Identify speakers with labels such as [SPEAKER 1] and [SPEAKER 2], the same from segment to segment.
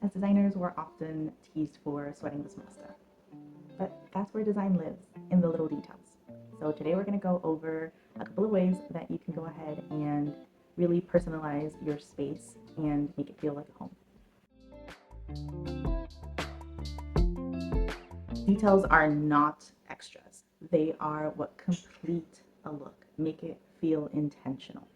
[SPEAKER 1] As designers, we're often teased for sweating the small stuff, but that's where design lives, in the little details. So today we're going to go over a couple of ways that you can go ahead and really personalize your space and make it feel like a home. Details are not extras. They are what complete a look, make it feel intentional.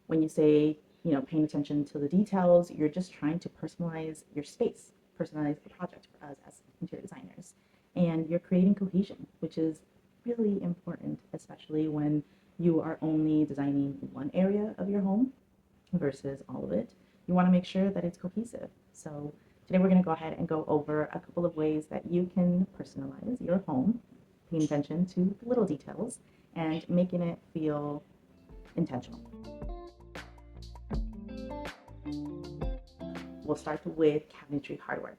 [SPEAKER 1] When you say, paying attention to the details, you're just trying to personalize your space, personalize the project for us as interior designers. And you're creating cohesion, which is really important, especially when you are only designing one area of your home versus all of it. You want to make sure that it's cohesive. So today we're going to go ahead and go over a couple of ways that you can personalize your home, paying attention to the little details and making it feel intentional. We'll start with cabinetry hardware.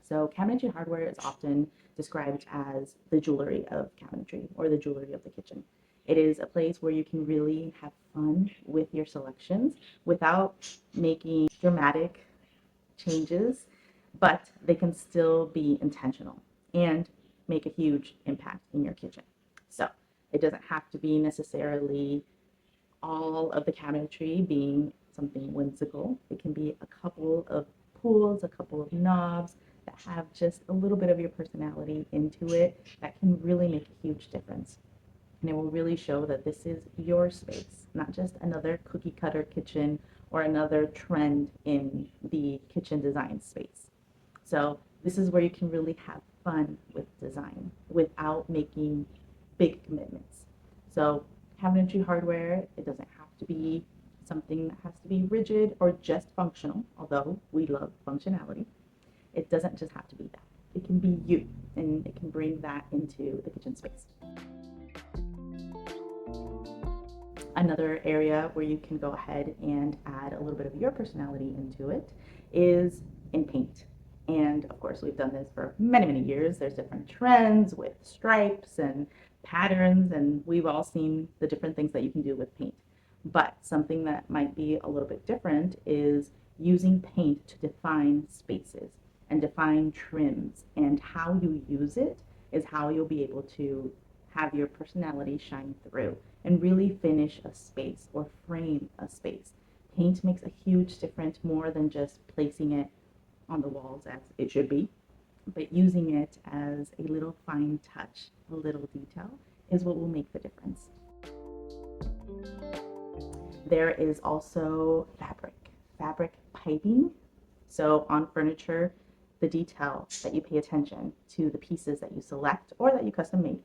[SPEAKER 1] So cabinetry hardware is often described as the jewelry of cabinetry or the jewelry of the kitchen. It is a place where you can really have fun with your selections without making dramatic changes, but they can still be intentional and make a huge impact in your kitchen. So it doesn't have to be necessarily all of the cabinetry being something whimsical. It can be a couple of pulls, a couple of knobs that have just a little bit of your personality into it that can really make a huge difference. And it will really show that this is your space, not just another cookie cutter kitchen or another trend in the kitchen design space. So this is where you can really have fun with design without making big commitments. So cabinetry hardware, it doesn't have to be something that has to be rigid or just functional, although we love functionality. It doesn't just have to be that. It can be you, and it can bring that into the kitchen space. Another area where you can go ahead and add a little bit of your personality into it is in paint. And of course, we've done this for many, many years. There's different trends with stripes and patterns, and we've all seen the different things that you can do with paint. But something that might be a little bit different is using paint to define spaces and define trims, and how you use it is how you'll be able to have your personality shine through and really finish a space or frame a space. Paint makes a huge difference, more than just placing it on the walls as it should be, but using it as a little fine touch, a little detail is what will make the difference. There is also fabric piping. So on furniture, the detail that you pay attention to, the pieces that you select or that you custom make,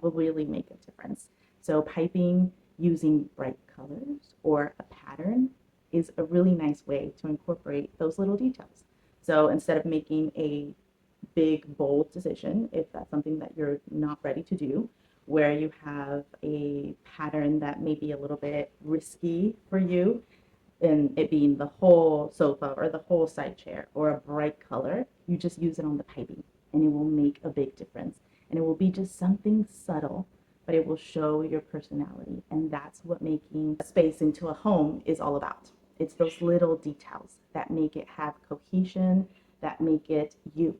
[SPEAKER 1] will really make a difference. So piping using bright colors or a pattern is a really nice way to incorporate those little details. So instead of making a big, bold decision, if that's something that you're not ready to do, where you have a pattern that may be a little bit risky for you, and it being the whole sofa or the whole side chair or a bright color, you just use it on the piping and it will make a big difference. And it will be just something subtle, but it will show your personality. And that's what making a space into a home is all about. It's those little details that make it have cohesion, that make it you.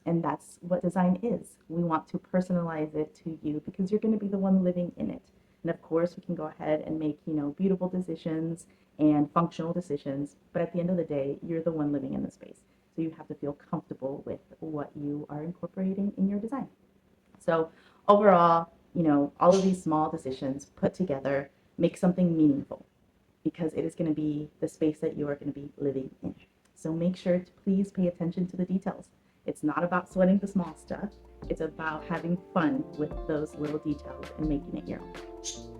[SPEAKER 1] And that's what design is. We want to personalize it to you because you're going to be the one living in it. And of course, we can go ahead and make, beautiful decisions and functional decisions, but at the end of the day, you're the one living in the space. So you have to feel comfortable with what you are incorporating in your design. So overall, all of these small decisions put together make something meaningful, because it is going to be the space that you are going to be living in. So make sure to please pay attention to the details. It's not about sweating the small stuff. It's about having fun with those little details and making it your own.